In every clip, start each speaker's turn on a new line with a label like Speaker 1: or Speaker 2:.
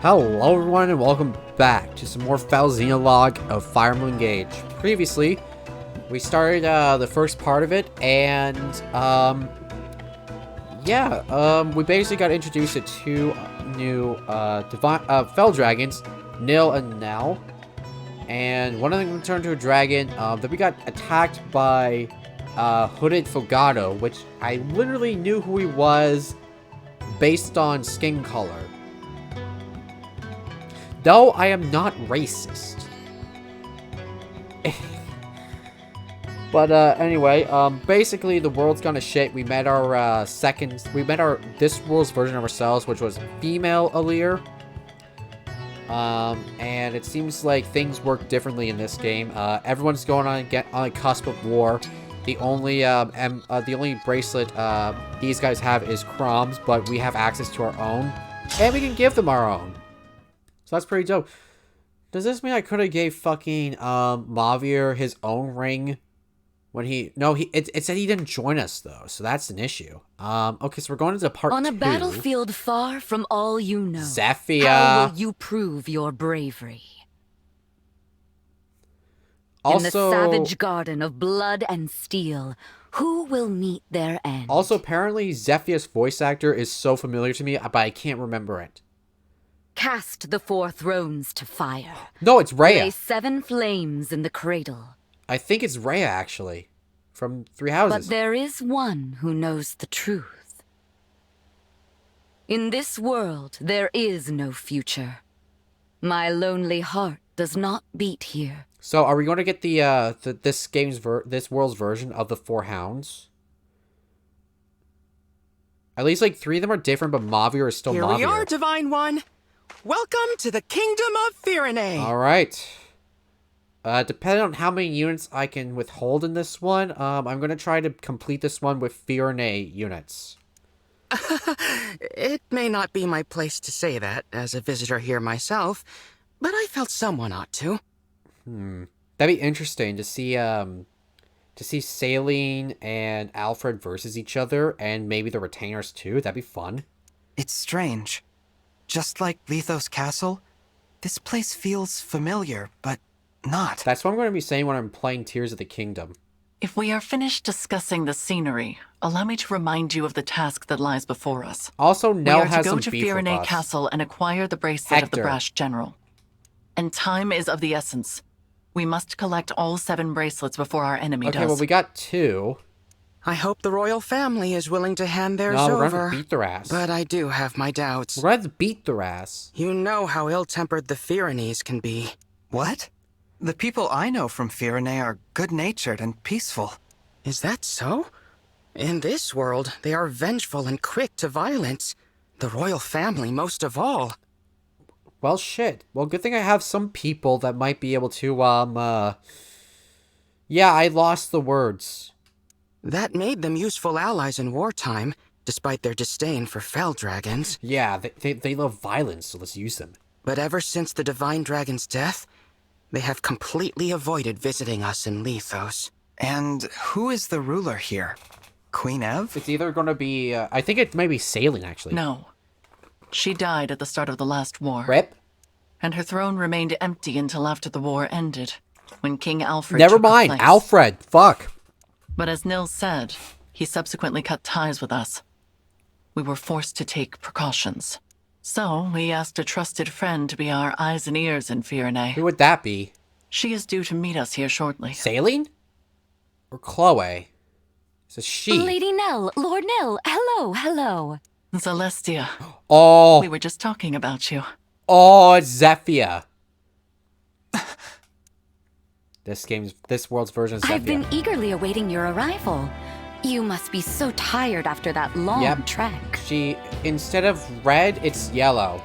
Speaker 1: Hello everyone and welcome back to some more Xenologue of Fire Emblem Engage. Previously, we started the first part of it, and we basically got introduced to two new Fell Dragons, Nil and Nal. And one of them turned to a dragon. Then we got attacked by Hooded Fogado, which I literally knew who he was based on skin color. Though I am not racist. But anyway, basically the world's gone to shit. We met our this world's version of ourselves, which was female Alir. And it seems like things work differently in this game. Everyone's going on a cusp of war. The only bracelet these guys have is Crom's, but we have access to our own, and we can give them our own. So that's pretty dope. Does this mean I could have gave fucking Mavir his own ring when it said he didn't join us though, so that's an issue. Okay, so we're going into part 2.
Speaker 2: On a battlefield far from all you know,
Speaker 1: Zephyr,
Speaker 2: how will you prove your bravery?
Speaker 1: Also,
Speaker 2: in the savage garden of blood and steel, who will meet their end?
Speaker 1: Also, apparently Zephyr's voice actor is so familiar to me, but I can't remember it.
Speaker 2: Cast the 4 thrones to fire.
Speaker 1: No, it's Rhea.
Speaker 2: Lay 7 flames in the cradle.
Speaker 1: I think it's Rhea, actually. From Three Houses.
Speaker 2: But there is one who knows the truth. In this world, there is no future. My lonely heart does not beat here.
Speaker 1: So, are we going to get this world's version of the 4 Hounds? At least, like, 3 of them are different, but Mavir is still Mavir.
Speaker 3: Here we are, Divine One. Welcome to the Kingdom of Firene.
Speaker 1: All right. Depending on how many units I can withhold in this one, I'm going to try to complete this one with Firene units.
Speaker 3: It may not be my place to say that as a visitor here myself, but I felt someone ought to.
Speaker 1: That'd be interesting to see Celine and Alfred versus each other, and maybe the retainers too. That'd be fun.
Speaker 4: It's strange. Just like Lethos Castle, this place feels familiar, but not.
Speaker 1: That's what I'm going to be saying when I'm playing Tears of the Kingdom.
Speaker 5: If we are finished discussing the scenery, allow me to remind you of the task that lies before us.
Speaker 1: Also, Nell has some
Speaker 5: beef with us. We are to go to
Speaker 1: Firene
Speaker 5: Firene Castle and acquire the bracelet of the
Speaker 1: Hector.
Speaker 5: Brash General. And time is of the essence. We must collect all 7 bracelets before our enemy does.
Speaker 1: Okay, well, we got 2.
Speaker 3: I hope the royal family is willing to hand theirs
Speaker 1: No, we're
Speaker 3: over.
Speaker 1: going to beat their ass.
Speaker 3: But I do have my doubts.
Speaker 1: We're going to beat their ass.
Speaker 3: You know how ill-tempered the Firenes can be.
Speaker 4: What? The people I know from Firene are good-natured and peaceful.
Speaker 3: Is that so? In this world, they are vengeful and quick to violence. The royal family most of all.
Speaker 1: Well, shit. Well, good thing I have some people that might be able to, yeah, I lost the words.
Speaker 3: That made them useful allies in wartime, despite their disdain for fell dragons.
Speaker 1: Yeah, they love violence, so let's use them.
Speaker 3: But ever since the Divine Dragon's death, they have completely avoided visiting us in Lethos.
Speaker 4: And who is the ruler here? Queen Ev?
Speaker 1: It's either going to be, I think it may be Celine, actually.
Speaker 5: No. She died at the start of the last war.
Speaker 1: Rip?
Speaker 5: And her throne remained empty until after the war ended, when King Alfred
Speaker 1: Never
Speaker 5: took her
Speaker 1: mind,
Speaker 5: place.
Speaker 1: Alfred, fuck.
Speaker 5: But as Nils said, he subsequently cut ties with us. We were forced to take precautions. So, we asked a trusted friend to be our eyes and ears in Firene.
Speaker 1: Who would that be?
Speaker 5: She is due to meet us here shortly.
Speaker 1: Celine? Or Chloe? It's a she.
Speaker 2: Lady Nell, Lord Nell, hello.
Speaker 5: Celestia,
Speaker 1: Oh,
Speaker 5: we were just talking about you.
Speaker 1: oh, it's Zephyr. This world's version of Zephyr.
Speaker 2: I've been eagerly awaiting your arrival. You must be so tired after that long
Speaker 1: Yep.
Speaker 2: trek.
Speaker 1: Instead of red, it's yellow.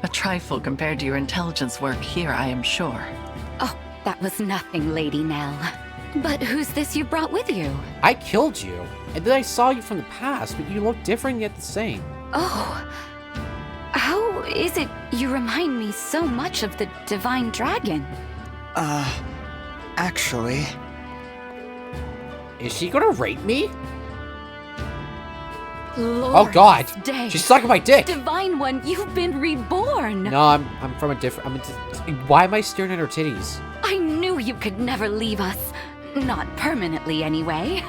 Speaker 5: A trifle compared to your intelligence work here, I am sure.
Speaker 2: Oh, that was nothing, Lady Nell. But who's this you brought with you?
Speaker 1: I killed you, and then I saw you from the past, but you look different yet the same.
Speaker 2: Oh, how is it you remind me so much of the Divine Dragon?
Speaker 4: Actually...
Speaker 1: Is she gonna rape me? Oh God,
Speaker 2: Day.
Speaker 1: she's sucking my dick.
Speaker 2: Divine One, you've been reborn.
Speaker 1: No, I'm from a different. Why am I staring at her titties?
Speaker 2: I knew you could never leave us. Not permanently, anyway.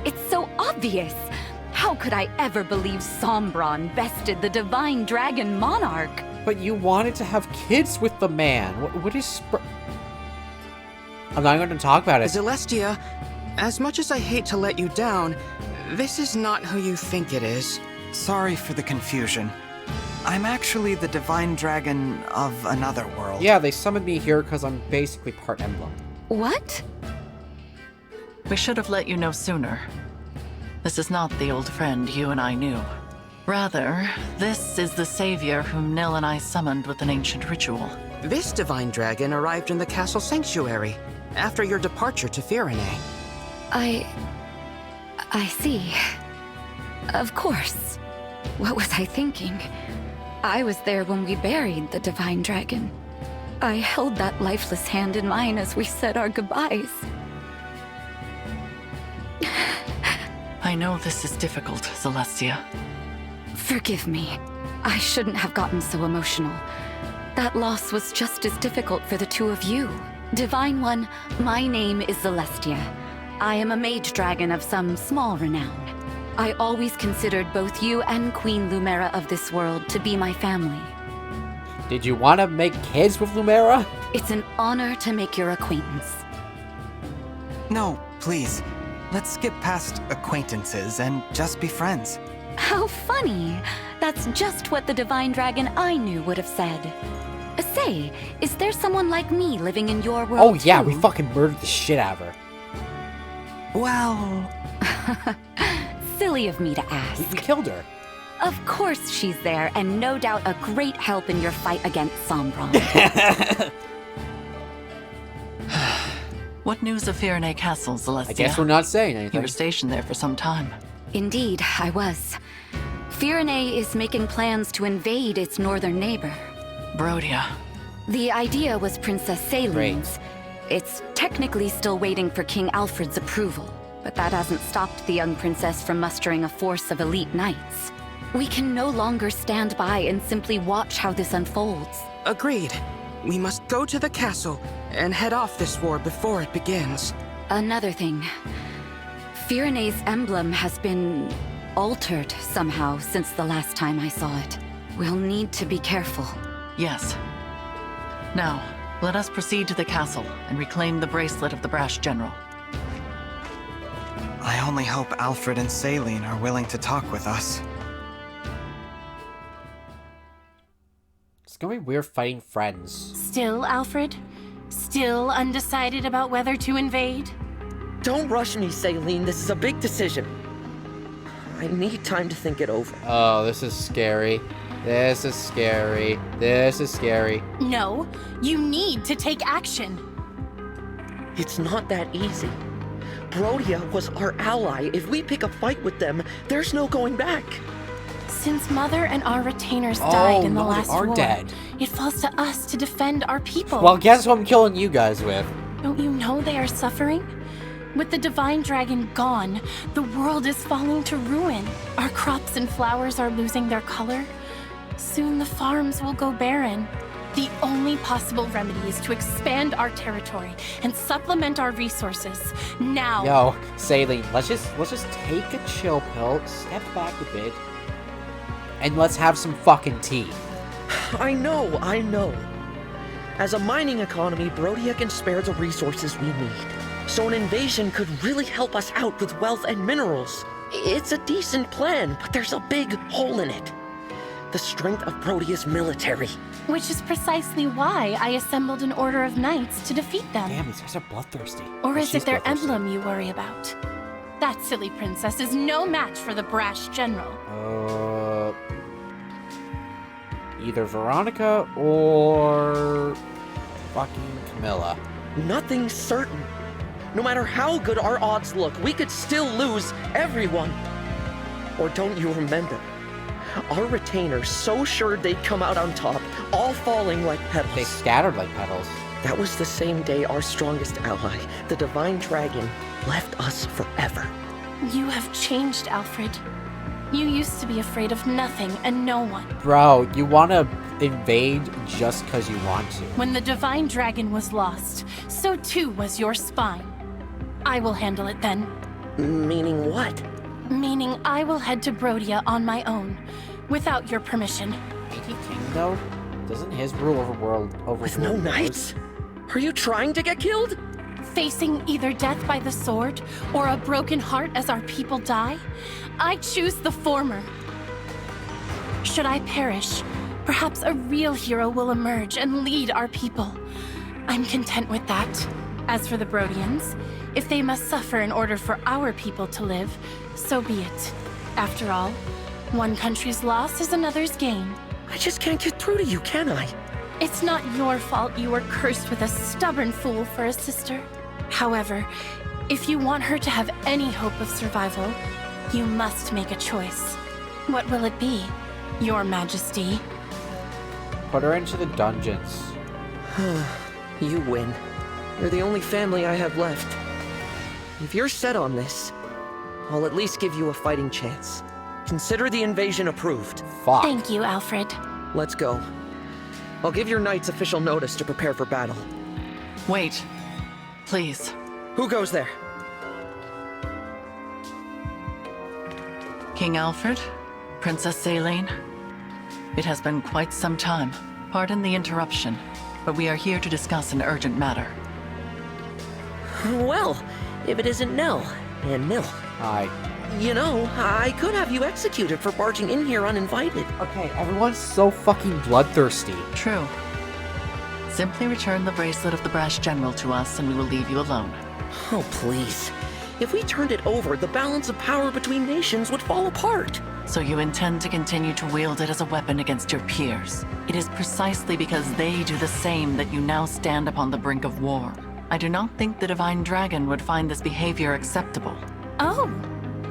Speaker 2: It's so obvious. How could I ever believe Sombron bested the Divine Dragon Monarch?
Speaker 1: But you wanted to have kids with the man. What is? I'm not going to talk about it.
Speaker 3: Celestia, as much as I hate to let you down, this is not who you think it is.
Speaker 4: Sorry for the confusion. I'm actually the divine dragon of another world.
Speaker 1: Yeah, they summoned me here because I'm basically part Emblem.
Speaker 2: What?
Speaker 5: We should have let you know sooner. This is not the old friend you and I knew. Rather, this is the savior whom Nil and I summoned with an ancient ritual.
Speaker 3: This divine dragon arrived in the castle sanctuary after your departure to Firene.
Speaker 2: I see. Of course. What was I thinking? I was there when we buried the Divine Dragon. I held that lifeless hand in mine as we said our goodbyes.
Speaker 5: I know this is difficult, Celestia.
Speaker 2: Forgive me. I shouldn't have gotten so emotional. That loss was just as difficult for the two of you. Divine One, my name is Celestia. I am a mage dragon of some small renown. I always considered both you and Queen Lumera of this world to be my family.
Speaker 1: Did you want to make kids with Lumera?
Speaker 2: It's an honor to make your acquaintance.
Speaker 4: No, please. Let's skip past acquaintances and just be friends.
Speaker 2: How funny. That's just what the Divine Dragon I knew would have said. Say, is there someone like me living in your world
Speaker 1: Oh yeah,
Speaker 2: too?
Speaker 1: we fucking murdered the shit out of her.
Speaker 4: Well...
Speaker 2: Silly of me to ask.
Speaker 1: We killed her.
Speaker 2: Of course she's there, and no doubt a great help in your fight against Sombron.
Speaker 5: What news of Firene Castle, Celestia?
Speaker 1: I guess we're not saying
Speaker 5: You
Speaker 1: anything.
Speaker 5: were stationed there for some time.
Speaker 2: Indeed, I was. Firene is making plans to invade its northern neighbor.
Speaker 5: Brodia.
Speaker 2: The idea was Princess Celine's. It's technically still waiting for King Alfred's approval, but that hasn't stopped the young princess from mustering a force of elite knights. We can no longer stand by and simply watch how this unfolds.
Speaker 3: Agreed. We must go to the castle and head off this war before it begins.
Speaker 2: Another thing. Firene's emblem has been altered somehow since the last time I saw it. We'll need to be careful.
Speaker 5: Yes. Now, let us proceed to the castle and reclaim the bracelet of the brash general.
Speaker 4: I only hope Alfred and Celine are willing to talk with us.
Speaker 1: It's gonna be weird fighting friends.
Speaker 6: Still, Alfred? Still undecided about whether to invade?
Speaker 7: Don't rush me, Celine. This is a big decision. I need time to think it over.
Speaker 1: Oh, this is scary. This is scary. This is scary.
Speaker 6: No, you need to take action.
Speaker 7: It's not that easy. Brodia was our ally. If we pick a fight with them, there's no going back.
Speaker 6: Since Mother and our retainers died in the
Speaker 1: no, they
Speaker 6: last
Speaker 1: are
Speaker 6: war,
Speaker 1: dead.
Speaker 6: it falls to us to defend our people.
Speaker 1: Well, guess what I'm killing you guys with?
Speaker 6: Don't you know they are suffering? With the Divine Dragon gone, the world is falling to ruin. Our crops and flowers are losing their color. Soon the farms will go barren. The only possible remedy is to expand our territory and supplement our resources. Now!
Speaker 1: Yo, Celine, let's just take a chill pill, step back a bit, and let's have some fucking tea.
Speaker 7: I know. As a mining economy, Brodia can spare the resources we need. So an invasion could really help us out with wealth and minerals. It's a decent plan, but there's a big hole in it. The strength of Brodia's military.
Speaker 6: Which is precisely why I assembled an order of knights to defeat them.
Speaker 1: Damn, these guys are bloodthirsty.
Speaker 6: Or
Speaker 1: Well,
Speaker 6: is
Speaker 1: she's
Speaker 6: it their
Speaker 1: bloodthirsty.
Speaker 6: emblem you worry about? That silly princess is no match for the brash general.
Speaker 1: Either Veronica or fucking Camilla.
Speaker 7: Nothing's certain. No matter how good our odds look, we could still lose everyone. Or don't you remember? Our retainers so sure they'd come out on top, all falling like petals.
Speaker 1: They scattered like petals.
Speaker 7: That was the same day our strongest ally, the Divine Dragon, left us forever.
Speaker 6: You have changed, Alfred. You used to be afraid of nothing and no one.
Speaker 1: Bro, you want to invade just because you want to.
Speaker 6: When the Divine Dragon was lost, so too was your spine. I will handle it then.
Speaker 7: Meaning what?
Speaker 6: Meaning I will head to Brodia on my own, without your permission.
Speaker 1: Ain't he king, though? Doesn't his rule over
Speaker 7: With no knights? Are you trying to get killed?
Speaker 6: Facing either death by the sword or a broken heart as our people die, I choose the former. Should I perish, perhaps a real hero will emerge and lead our people. I'm content with that. As for the Brodians, if they must suffer in order for our people to live, so be it. After all, one country's loss is another's gain.
Speaker 7: I just can't get through to you, can I?
Speaker 6: It's not your fault you were cursed with a stubborn fool for a sister. However, if you want her to have any hope of survival, you must make a choice. What will it be, Your Majesty?
Speaker 1: Put her into the dungeons.
Speaker 7: You win. You're the only family I have left. If you're set on this, I'll at least give you a fighting chance. Consider the invasion approved.
Speaker 1: Fuck.
Speaker 6: Thank you, Alfred.
Speaker 7: Let's go. I'll give your knights official notice to prepare for battle.
Speaker 5: Wait. Please.
Speaker 7: Who goes there?
Speaker 5: King Alfred? Princess Celine? It has been quite some time. Pardon the interruption, but we are here to discuss an urgent matter.
Speaker 7: Well, if it isn't Nell, and Nil.
Speaker 1: Hi.
Speaker 7: You know, I could have you executed for barging in here uninvited.
Speaker 1: Okay, everyone's so fucking bloodthirsty.
Speaker 5: True. Simply return the bracelet of the Brash General to us and we will leave you alone.
Speaker 7: Oh, please. If we turned it over, the balance of power between nations would fall apart.
Speaker 5: So you intend to continue to wield it as a weapon against your peers. It is precisely because they do the same that you now stand upon the brink of war. I do not think the Divine Dragon would find this behavior acceptable.
Speaker 6: Oh,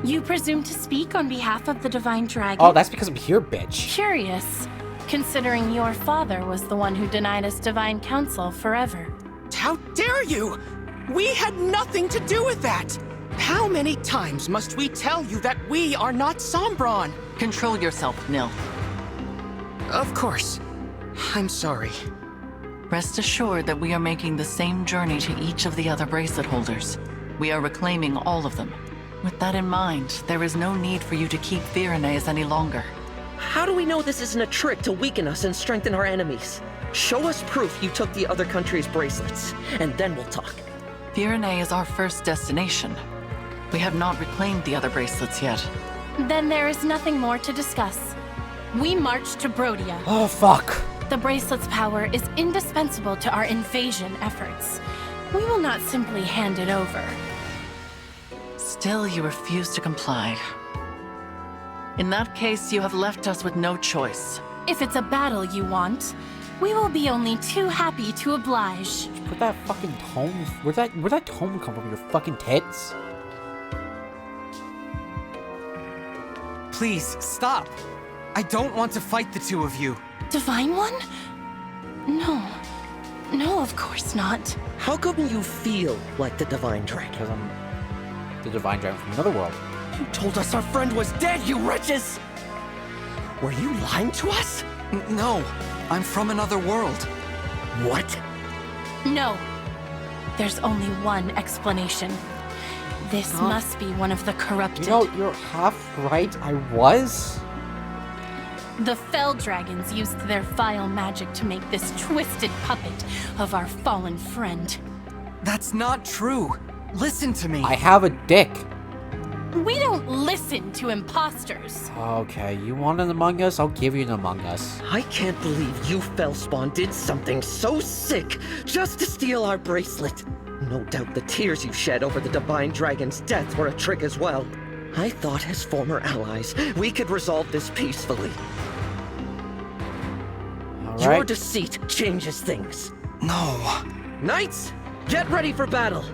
Speaker 6: you presume to speak on behalf of the Divine Dragon?
Speaker 1: Oh, that's because I'm here, bitch.
Speaker 6: Curious, considering your father was the one who denied us divine counsel forever.
Speaker 3: How dare you! We had nothing to do with that! How many times must we tell you that we are not Sombron?
Speaker 5: Control yourself, Nil.
Speaker 3: Of course. I'm sorry.
Speaker 5: Rest assured that we are making the same journey to each of the other bracelet holders. We are reclaiming all of them. With that in mind, there is no need for you to keep Virenes any longer.
Speaker 7: How do we know this isn't a trick to weaken us and strengthen our enemies? Show us proof you took the other country's bracelets, and then we'll talk.
Speaker 5: Virenei is our first destination. We have not reclaimed the other bracelets yet.
Speaker 6: Then there is nothing more to discuss. We march to Brodia.
Speaker 1: Oh, fuck.
Speaker 6: The bracelet's power is indispensable to our invasion efforts. We will not simply hand it over.
Speaker 5: Still, you refuse to comply. In that case, you have left us with no choice.
Speaker 6: If it's a battle you want, we will be only too happy to oblige.
Speaker 1: Put that fucking tome. Where'd that tome come from? Your fucking tits?
Speaker 4: Please, stop! I don't want to fight the two of you.
Speaker 6: Divine One? No. No, of course not.
Speaker 7: How come you feel like the Divine Dragon?
Speaker 1: Because I'm the Divine Dragon from another world.
Speaker 3: You told us our friend was dead, you wretches! Were you lying to us?
Speaker 4: No, I'm from another world.
Speaker 3: What?
Speaker 6: No. There's only one explanation. This must be one of the corrupted.
Speaker 1: You know, you're half right. I was.
Speaker 6: The Fell Dragons used their vile magic to make this twisted puppet of our fallen friend.
Speaker 4: That's not true. Listen to me.
Speaker 1: I have a dick.
Speaker 6: We don't listen to imposters.
Speaker 1: Okay, you want an Among Us? I'll give you an Among Us.
Speaker 7: I can't believe you, Fellspawn, did something so sick just to steal our bracelet. No doubt the tears you shed over the Divine Dragon's death were a trick as well. I thought as former allies, we could resolve this peacefully.
Speaker 1: All
Speaker 7: Your
Speaker 1: right.
Speaker 7: deceit changes things.
Speaker 4: No.
Speaker 7: Knights, get ready for battle.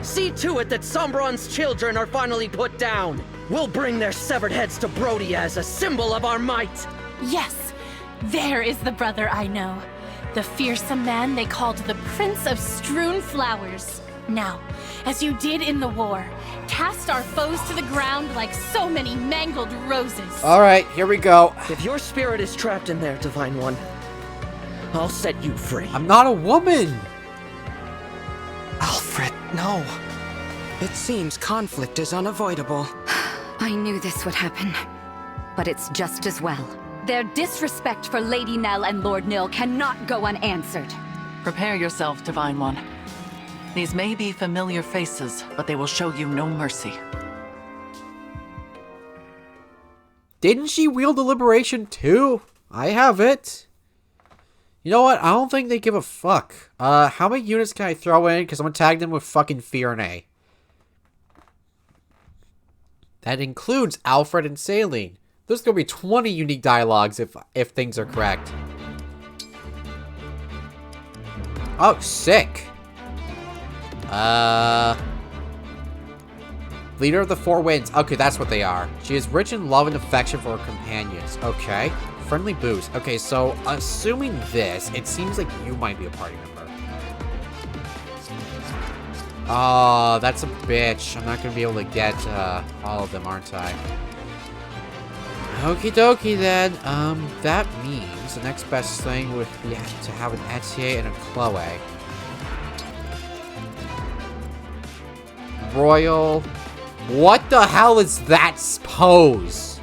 Speaker 7: See to it that Sombron's children are finally put down. We'll bring their severed heads to Brodia as a symbol of our might.
Speaker 6: Yes, there is the brother I know. The fearsome man they called the Prince of Strewn Flowers. Now, as you did in the war, cast our foes to the ground like so many mangled roses.
Speaker 1: Alright, here we go.
Speaker 7: If your spirit is trapped in there, Divine One, I'll set you free.
Speaker 1: I'm not a woman!
Speaker 4: Alfred, no.
Speaker 3: It seems conflict is unavoidable.
Speaker 2: I knew this would happen, but it's just as well. Their disrespect for Lady Nell and Lord Nil cannot go unanswered.
Speaker 5: Prepare yourself, Divine One. These may be familiar faces, but they will show you no mercy.
Speaker 1: Didn't she wield the liberation too? I have it. You know what? I don't think they give a fuck. How many units can I throw in? Because I'm gonna tag them with fucking Fear and A. That includes Alfred and Celine. There's gonna be 20 unique dialogues if things are correct. Oh, sick. Leader of the Four Winds. Okay, that's what they are. She is rich in love and affection for her companions. Okay. Friendly boost. Okay, so assuming this, it seems like you might be a party member. Oh, that's a bitch. I'm not gonna be able to get all of them, aren't I? Okie dokie then. That means the next best thing would be to have an Etier and a Chloe. Royal. What the hell is that pose?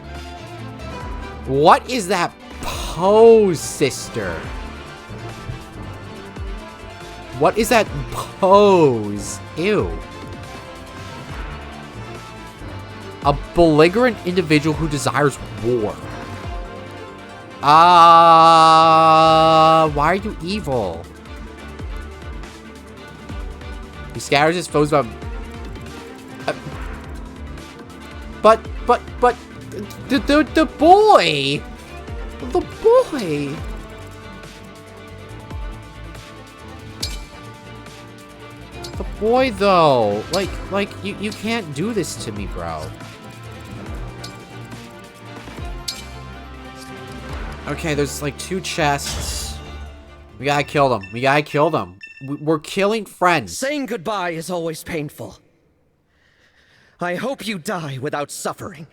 Speaker 1: What is that pose, sister? What is that pose? Ew. A belligerent individual who desires war. Why are you evil? He scatters his foes about... But, the boy! The boy! The boy, though! Like, you can't do this to me, bro. Okay, there's like 2 chests. We gotta kill them. We gotta kill them. We're killing friends.
Speaker 7: Saying goodbye is always painful. I hope you die without suffering.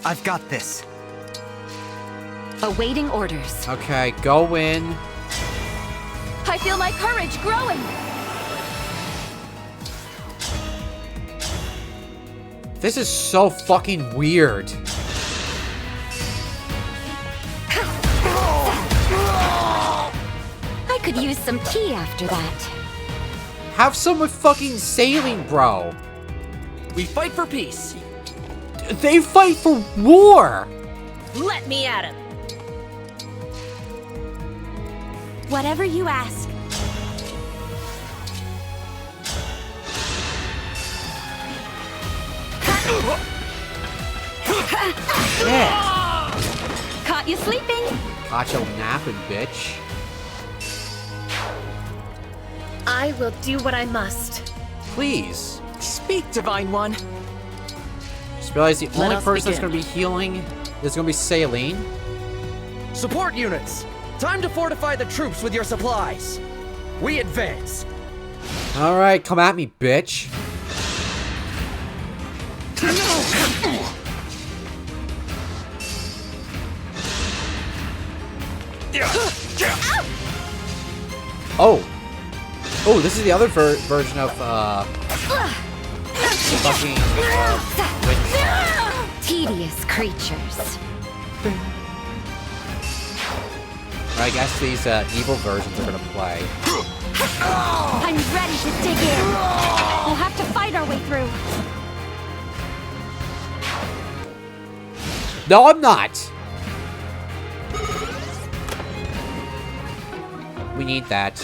Speaker 4: I've got this.
Speaker 2: Awaiting orders.
Speaker 1: Okay, go in.
Speaker 2: I feel my courage growing.
Speaker 1: This is so fucking weird.
Speaker 2: I could use some tea after that.
Speaker 1: Have some with fucking Celine, bro.
Speaker 3: We fight for peace.
Speaker 1: They fight for war.
Speaker 6: Let me at him. Whatever you ask.
Speaker 1: Yeah.
Speaker 2: Caught you sleeping.
Speaker 1: Caught you napping, bitch.
Speaker 6: I will do what I must.
Speaker 1: Please.
Speaker 3: Speak, Divine One.
Speaker 1: Just realize the only
Speaker 5: us
Speaker 1: person that's
Speaker 5: begin.
Speaker 1: gonna be healing is gonna be Celine.
Speaker 7: Support units! Time to fortify the troops with your supplies. We advance.
Speaker 1: Alright, come at me, bitch. Oh. Oh, this is the other version of, fucking, Windstar.
Speaker 2: Tedious creatures.
Speaker 1: I guess these, evil versions are gonna play.
Speaker 6: I'm ready to dig in. We'll have to fight our way through.
Speaker 1: No, I'm not! We need that.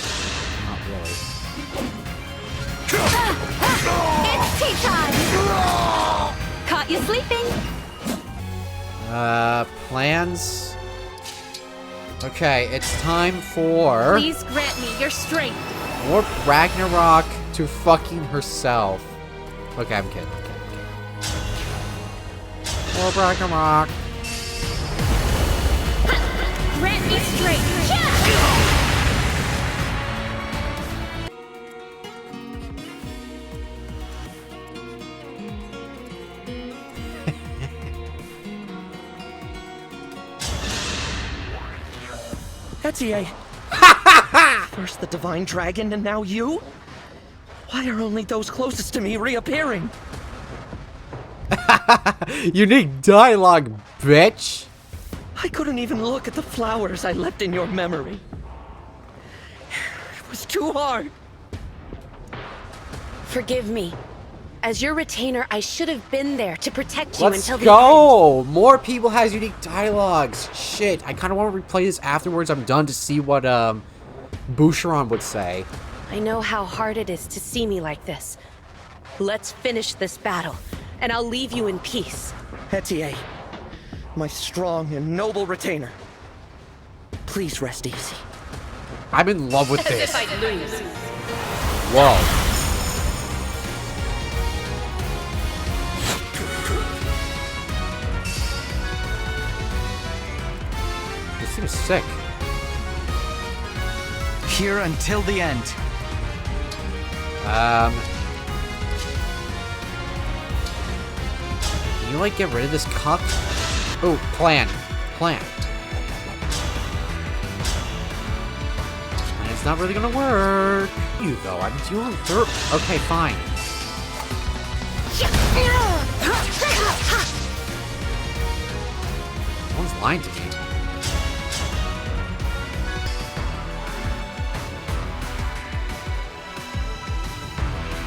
Speaker 1: Not really.
Speaker 6: It's tea time!
Speaker 2: Caught you sleeping.
Speaker 1: Plans? Okay, it's time for
Speaker 6: Please grant me your strength.
Speaker 1: more Ragnarok to fucking herself. Okay, I'm kidding. More Ragnarok.
Speaker 6: Grant me strength.
Speaker 7: Etier. First the divine dragon and now you? Why are only those closest to me reappearing?
Speaker 1: Unique dialogue, bitch.
Speaker 7: I couldn't even look at the flowers I left in your memory. It was too hard.
Speaker 8: Forgive me. As your retainer, I should have been there to protect you
Speaker 1: Let's
Speaker 8: until the
Speaker 1: go! More people has unique dialogues. Shit, I kind of want to replay this afterwards I'm done to see what Boucheron would say.
Speaker 8: end. I know how hard it is to see me like this. Let's finish this battle, and I'll leave you in peace.
Speaker 7: Etier, my strong and noble retainer. Please rest easy.
Speaker 1: I'm in love with this.
Speaker 8: I'd lose.
Speaker 1: Whoa. This seems sick.
Speaker 4: Here until the end.
Speaker 1: Can you like get rid of this cuck? Oh, plan. And it's not really gonna work. You though, I'm doing third. Okay, fine. Someone's lying to me.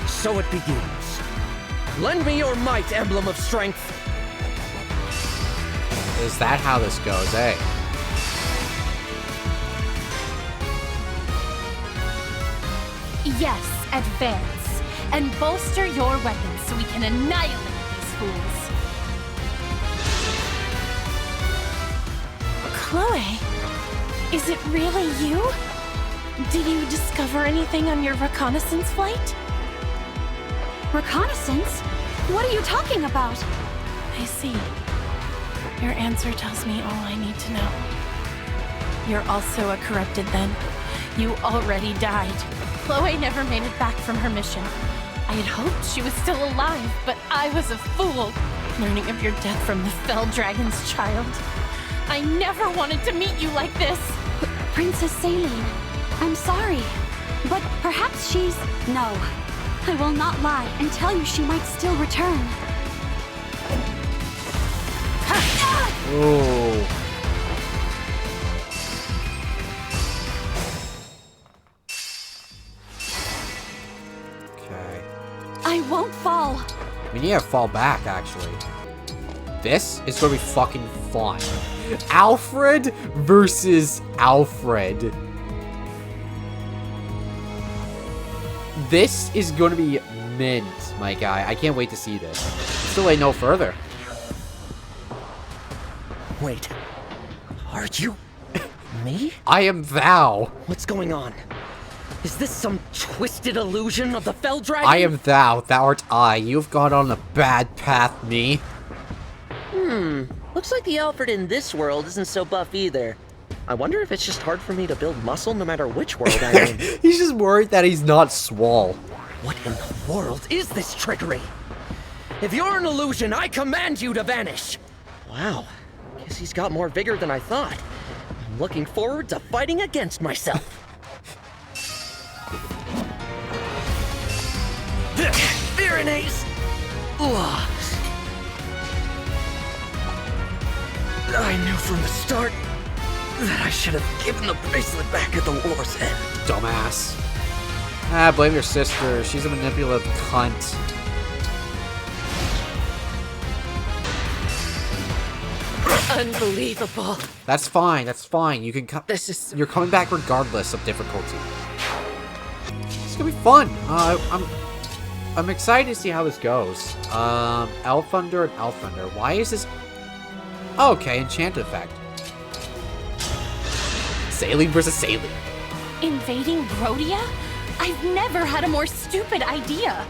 Speaker 7: So it begins. Lend me your might, Emblem of Strength.
Speaker 1: Is that how this goes, eh?
Speaker 6: Yes, advance. And bolster your weapons so we can annihilate these fools. Chloe, is it really you? Did you discover anything on your reconnaissance flight?
Speaker 2: Reconnaissance? What are you talking about?
Speaker 6: I see. Your answer tells me all I need to know. You're also a corrupted then. You already died. Chloe never made it back from her mission. I had hoped she was still alive, but I was a fool, learning of your death from the Fell Dragon's child. I never wanted to meet you like this.
Speaker 2: Princess Celine, I'm sorry, but perhaps she's... No, I will not lie and tell you she might still return.
Speaker 1: Oh. Okay.
Speaker 2: I won't fall.
Speaker 1: We need to fall back, actually. This is gonna be fucking fun. Alfred versus Alfred. This is gonna be mint, my guy. I can't wait to see this. Still ain't no further.
Speaker 7: Wait. Are you... me?
Speaker 1: I am thou.
Speaker 7: What's going on? Is this some twisted illusion of the Fell Dragon?
Speaker 1: I am thou. Thou art I. You've gone on a bad path, me.
Speaker 7: Looks like the Alfred in this world isn't so buff either. I wonder if it's just hard for me to build muscle no matter which world I'm in.
Speaker 1: He's just worried that he's not swole.
Speaker 7: What in the world is this trickery? If you're an illusion, I command you to vanish! Wow, guess he's got more vigor than I thought. I'm looking forward to fighting against myself. Virenase! I knew from the start that I should have given the bracelet back at the war's end.
Speaker 1: Dumbass. Ah, blame your sister. She's a manipulative cunt.
Speaker 8: Unbelievable.
Speaker 1: That's fine. That's fine. You can come.
Speaker 8: This is...
Speaker 1: You're coming back regardless of difficulty. It's gonna be fun. I'm excited to see how this goes. Elthunder and Elthunder. Why is this? Okay, enchanted effect. Celine versus Celine.
Speaker 6: Invading Brodia? I've never had a more stupid idea.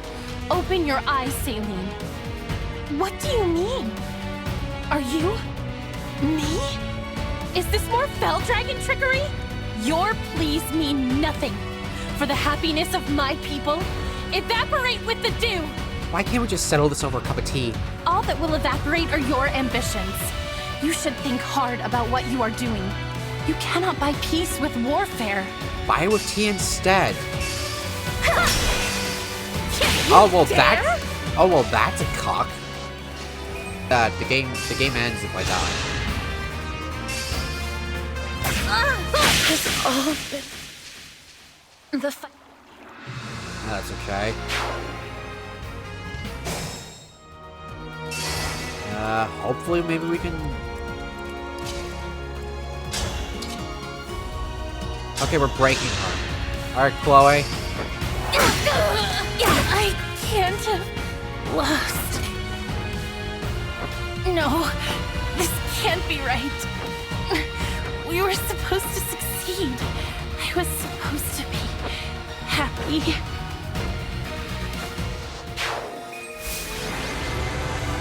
Speaker 6: Open your eyes, Celine. What do you mean? Are you... me? Is this more Fell Dragon trickery? Your pleas mean nothing. For the happiness of my people, evaporate with the dew.
Speaker 1: Why can't we just settle this over a cup of tea?
Speaker 6: All that will evaporate are your ambitions. You should think hard about what you are doing. You cannot buy peace with warfare.
Speaker 1: Buy it with tea instead.
Speaker 6: Oh, well,
Speaker 1: That's a cock. The game ends if I die.
Speaker 6: Has all been the fight.
Speaker 1: That's okay. Hopefully maybe we can... Okay, we're breaking her. Alright, Chloe.
Speaker 6: I can't have lost. No, this can't be right. We were supposed to succeed. I was supposed to be happy.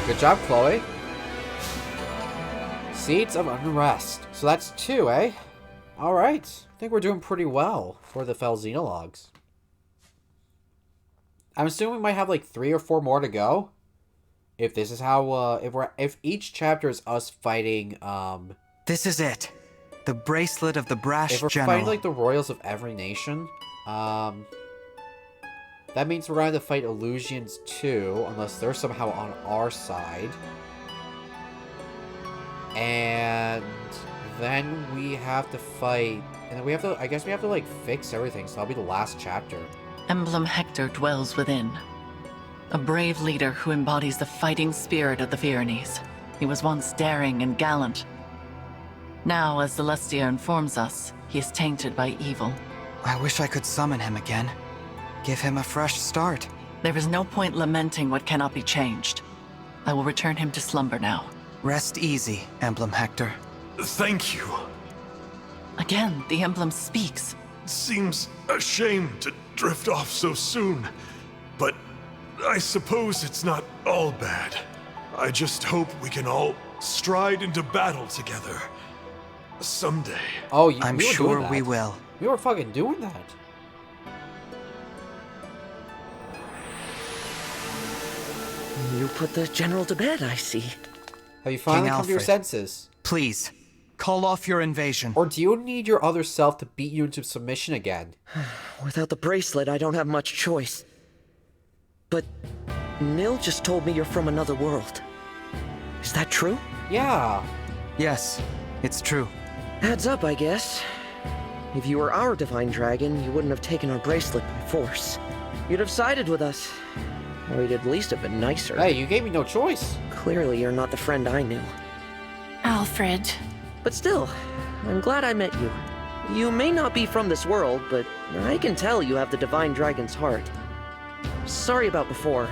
Speaker 1: Good job, Chloe. Seeds of Unrest. So that's 2, eh? Alright. I think we're doing pretty well for the Fel Xenologues. I'm assuming we might have like 3 or 4 more to go. If this is how, if each chapter is us fighting,
Speaker 4: This is it. The bracelet of the brash
Speaker 1: if we're
Speaker 4: general.
Speaker 1: fighting like the royals of every nation, that means we're going to fight Illusions too, unless they're somehow on our side. And then we have to fight, and then we have to, I guess we have to like fix everything, so that'll be the last chapter.
Speaker 5: Emblem Hector dwells within. A brave leader who embodies the fighting spirit of the Pyrenees. He was once daring and gallant. Now, as Celestia informs us, he is tainted by evil.
Speaker 4: I wish I could summon him again. Give him a fresh start.
Speaker 5: There is no point lamenting what cannot be changed. I will return him to slumber now.
Speaker 4: Rest easy, Emblem Hector.
Speaker 9: Thank you.
Speaker 5: Again, the emblem speaks.
Speaker 9: Seems a shame to drift off so soon, but I suppose it's not all bad. I just hope we can all stride into battle together. Someday.
Speaker 1: Oh,
Speaker 4: I'm
Speaker 1: we were
Speaker 4: sure
Speaker 1: doing that.
Speaker 4: we will.
Speaker 1: We were fucking doing that.
Speaker 7: You put the general to bed, I see.
Speaker 1: Have you finally
Speaker 4: King
Speaker 1: come to your
Speaker 4: Alfred.
Speaker 1: senses?
Speaker 4: Please, call off your invasion.
Speaker 1: Or do you need your other self to beat you into submission again?
Speaker 7: Without the bracelet, I don't have much choice. But Nil just told me you're from another world. Is that true?
Speaker 1: Yeah.
Speaker 4: Yes, it's true.
Speaker 7: Adds up, I guess. If you were our divine dragon, you wouldn't have taken our bracelet by force. You'd have sided with us. Or you'd at least have been nicer.
Speaker 1: Hey, you gave me no choice.
Speaker 7: Clearly, you're not the friend I knew.
Speaker 6: Alfred.
Speaker 7: But still, I'm glad I met you. You may not be from this world, but I can tell you have the divine dragon's heart. Sorry about before.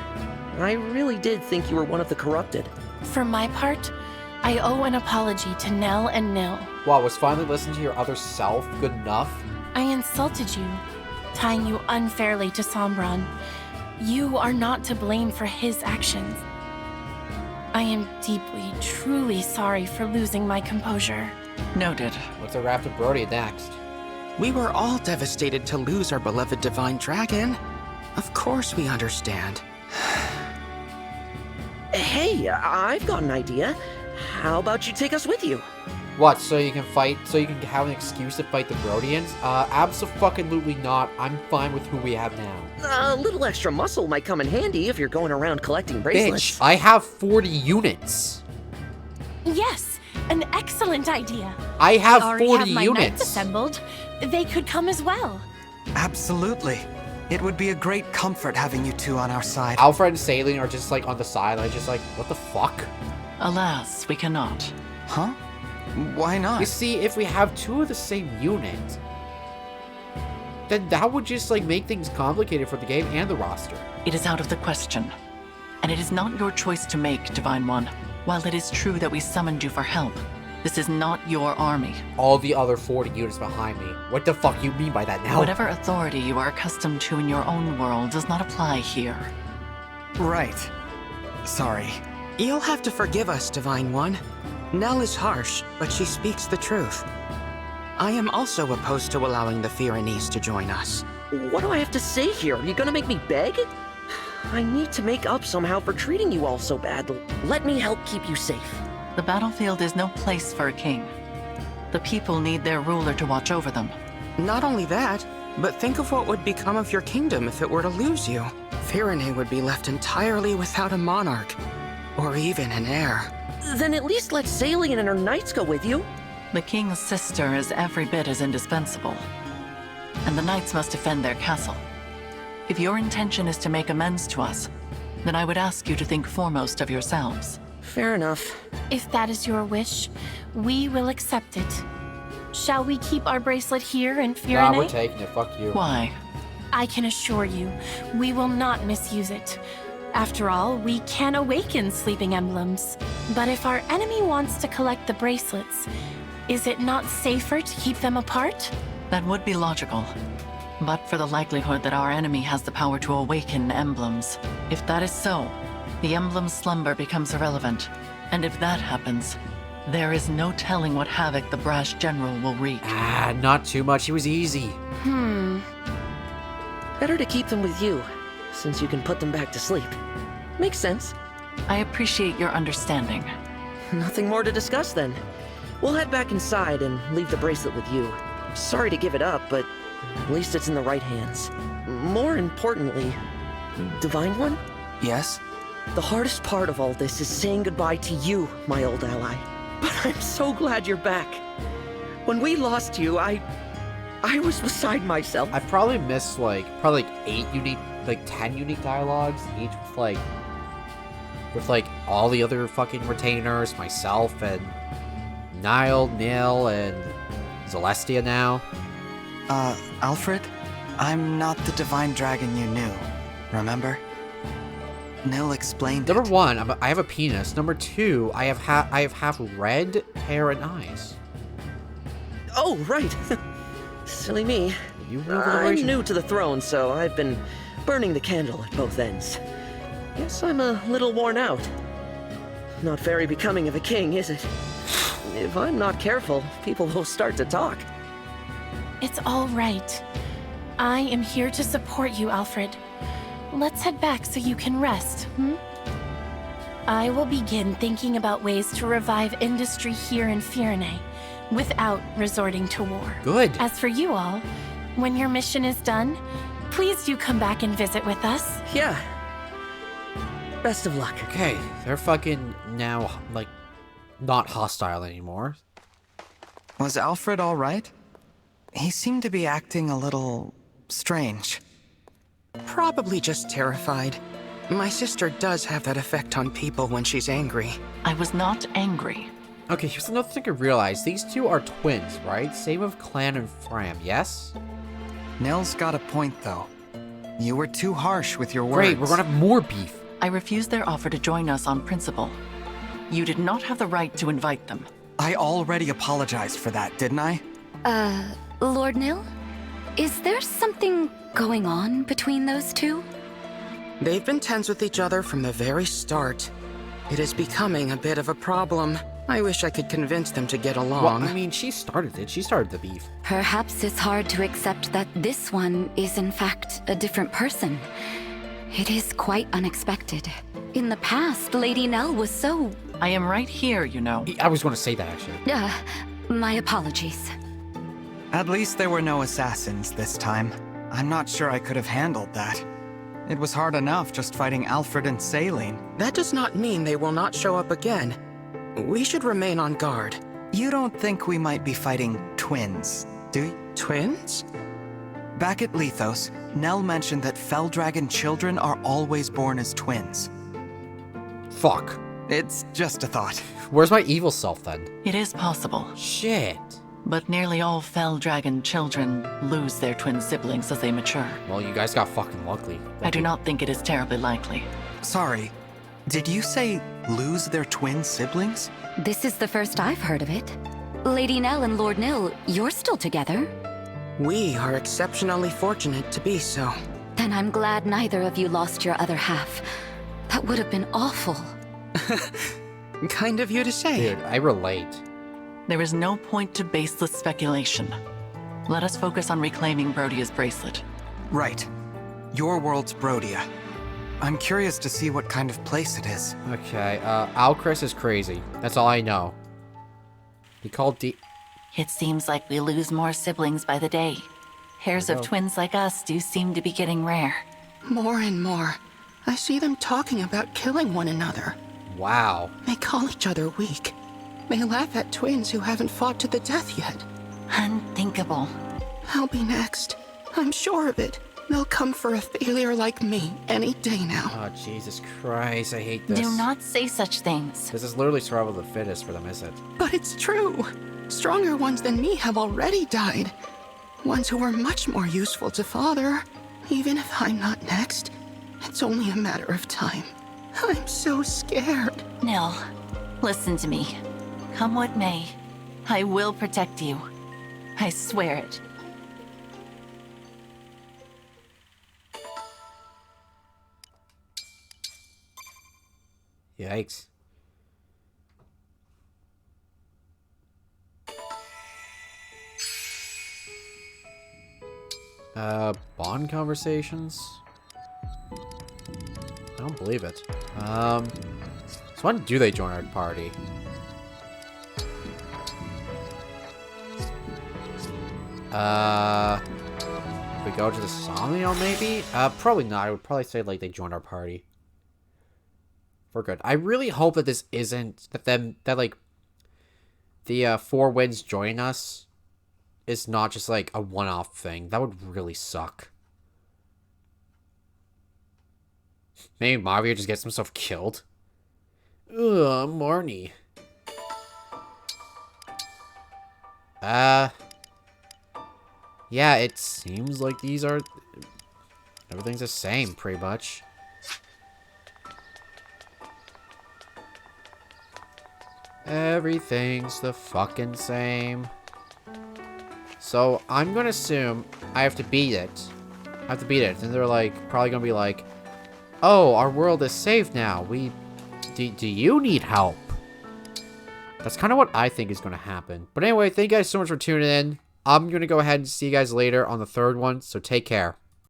Speaker 7: I really did think you were one of the corrupted.
Speaker 6: For my part, I owe an apology to Nell and Nil.
Speaker 1: Wow, was finally listening to your other self good enough?
Speaker 6: I insulted you, tying you unfairly to Sombron. You are not to blame for his actions. I am deeply, truly sorry for losing my composure.
Speaker 5: Noted.
Speaker 1: Looks like we're after Brodia next.
Speaker 3: We were all devastated to lose our beloved divine dragon. Of course we understand.
Speaker 7: Hey, I've got an idea. How about you take us with you?
Speaker 1: What, so you can fight, so you can have an excuse to fight the Brodians? Abso-fucking-lutely not. I'm fine with who we have now.
Speaker 7: A little extra muscle might come in handy if you're going around collecting bracelets.
Speaker 1: Bitch, I have 40 units.
Speaker 6: Yes, an excellent idea.
Speaker 1: I have
Speaker 6: I already
Speaker 1: 40
Speaker 6: have my knights
Speaker 1: units.
Speaker 6: assembled. They could come as well.
Speaker 4: Absolutely. It would be a great comfort having you two on our side.
Speaker 1: Alfred and Celine are just like on the sideline, just like, what the fuck?
Speaker 5: Alas, we cannot.
Speaker 4: Huh? Why not?
Speaker 1: You see, if we have 2 of the same unit, then that would just like make things complicated for the game and the roster.
Speaker 5: It is out of the question. And it is not your choice to make, Divine One. While it is true that we summoned you for help, this is not your army.
Speaker 1: All the other 40 units behind me. What the fuck you mean by that now?
Speaker 5: Whatever authority you are accustomed to in your own world does not apply here.
Speaker 4: Right. Sorry.
Speaker 3: You'll have to forgive us, Divine One. Nell is harsh, but she speaks the truth. I am also opposed to allowing the Pyrenees to join us.
Speaker 7: What do I have to say here? Are you gonna make me beg? I need to make up somehow for treating you all so badly. Let me help keep you safe.
Speaker 5: The battlefield is no place for a king. The people need their ruler to watch over them.
Speaker 3: Not only that, but think of what would become of your kingdom if it were to lose you. Firenze would be left entirely without a monarch, or even an heir.
Speaker 7: Then at least let Celine and her knights go with you.
Speaker 5: The king's sister is every bit as indispensable, and the knights must defend their castle. If your intention is to make amends to us, then I would ask you to think foremost of yourselves.
Speaker 7: Fair enough.
Speaker 6: If that is your wish, we will accept it. Shall we keep our bracelet here in
Speaker 1: Nah, we're
Speaker 6: Firenze?
Speaker 1: taking it. Fuck you.
Speaker 5: Why?
Speaker 6: I can assure you, we will not misuse it. After all, we can awaken sleeping emblems. But if our enemy wants to collect the bracelets, is it not safer to keep them apart?
Speaker 5: That would be logical. But for the likelihood that our enemy has the power to awaken emblems, if that is so, the emblem's slumber becomes irrelevant. And if that happens, there is no telling what havoc the brash general will wreak.
Speaker 1: Ah, not too much. He was easy.
Speaker 7: Better to keep them with you, since you can put them back to sleep. Makes sense.
Speaker 5: I appreciate your understanding.
Speaker 7: Nothing more to discuss then. We'll head back inside and leave the bracelet with you. Sorry to give it up, but at least it's in the right hands. More importantly, Divine One?
Speaker 4: Yes?
Speaker 7: The hardest part of all this is saying goodbye to you, my old ally. But I'm so glad you're back. When we lost you, I was beside myself.
Speaker 1: I probably missed like 10 unique dialogues, each with all the other fucking retainers, myself and Nil, and Celestia now.
Speaker 4: Alfred? I'm not the divine dragon you knew, remember? Nil explained
Speaker 1: Number
Speaker 4: it.
Speaker 1: 1, I have a penis. Number 2, I have half red hair and eyes.
Speaker 7: Oh, right. Silly me.
Speaker 1: You know
Speaker 7: I'm
Speaker 1: relation.
Speaker 7: new to the throne, so I've been burning the candle at both ends. Guess I'm a little worn out. Not very becoming of a king, is it? If I'm not careful, people will start to talk.
Speaker 6: It's all right. I am here to support you, Alfred. Let's head back so you can rest, I will begin thinking about ways to revive industry here in Firenze without resorting to war.
Speaker 1: Good.
Speaker 6: As for you all, when your mission is done, please do come back and visit with us.
Speaker 7: Yeah. Best of luck.
Speaker 1: Okay, they're fucking now, not hostile anymore.
Speaker 4: Was Alfred all right? He seemed to be acting a little strange.
Speaker 3: Probably just terrified. My sister does have that effect on people when she's angry.
Speaker 5: I was not angry.
Speaker 1: Okay, here's another thing I realized. These two are twins, right? Same of Clan and Fram, yes?
Speaker 4: Nil's got a point, though. You were too harsh with your words.
Speaker 1: Great, we're gonna have more beef.
Speaker 5: I refused their offer to join us on principle. You did not have the right to invite them.
Speaker 4: I already apologized for that, didn't I?
Speaker 2: Lord Nil? Is there something going on between those two?
Speaker 3: They've been tense with each other from the very start. It is becoming a bit of a problem. I wish I could convince them to get along.
Speaker 1: Well, I mean, she started it. She started the beef.
Speaker 2: Perhaps it's hard to accept that this one is in fact a different person. It is quite unexpected. In the past, Lady Nell was so...
Speaker 5: I am right here, you know.
Speaker 1: I was going to say that, actually.
Speaker 2: My apologies.
Speaker 4: At least there were no assassins this time. I'm not sure I could have handled that. It was hard enough just fighting Alfred and Celine.
Speaker 3: That does not mean they will not show up again. We should remain on guard.
Speaker 4: You don't think we might be fighting twins, do you?
Speaker 3: Twins?
Speaker 4: Back at Lethos, Nell mentioned that Fell Dragon children are always born as twins.
Speaker 1: Fuck.
Speaker 4: It's just a thought.
Speaker 1: Where's my evil self, then?
Speaker 5: It is possible.
Speaker 1: Shit.
Speaker 5: But nearly all Fell Dragon children lose their twin siblings as they mature.
Speaker 1: Well, you guys got fucking lucky.
Speaker 5: I do not think it is terribly likely.
Speaker 4: Sorry, did you say lose their twin siblings?
Speaker 2: This is the first I've heard of it. Lady Nell and Lord Nil, you're still together?
Speaker 3: We are exceptionally fortunate to be so.
Speaker 2: Then I'm glad neither of you lost your other half. That would have been awful.
Speaker 3: Kind of you to say.
Speaker 1: Dude, I relate.
Speaker 5: There is no point to baseless speculation. Let us focus on reclaiming Brodia's bracelet.
Speaker 4: Right. Your world's Brodia. I'm curious to see what kind of place it is.
Speaker 1: Okay, Alcris is crazy. That's all I know. He called
Speaker 5: It seems like we lose more siblings by the day. Pairs of twins like us do seem to be getting rare.
Speaker 3: More and more. I see them talking about killing one another.
Speaker 1: Wow.
Speaker 3: They call each other weak. They laugh at twins who haven't fought to the death yet.
Speaker 5: Unthinkable.
Speaker 3: I'll be next. I'm sure of it. They'll come for a failure like me any day now.
Speaker 1: Oh, Jesus Christ, I hate this.
Speaker 5: Do not say such things.
Speaker 1: This is literally survival of the fittest for them, is it?
Speaker 3: But it's true. Stronger ones than me have already died. Ones who were much more useful to Father. Even if I'm not next, it's only a matter of time. I'm so scared.
Speaker 5: Nil, listen to me. Come what may, I will protect you. I swear it.
Speaker 1: Yikes. Bond conversations? I don't believe it. So when do they join our party? If we go to the Somniel, maybe? Probably not. I would probably say, like, they joined our party. For good. I really hope that this isn't... That like, the, Four Winds join us is not just, like, a one-off thing. That would really suck. Maybe Mario just gets himself killed. Ugh, Marnie. Yeah, it seems like these are... Everything's the same, pretty much. Everything's the fucking same. So, I'm gonna assume I have to beat it. I have to beat it. And they're like, probably gonna be like, oh, our world is safe now. Do you need help? That's kind of what I think is gonna happen. But anyway, thank you guys so much for tuning in. I'm gonna go ahead and see you guys later on the third one, so take care.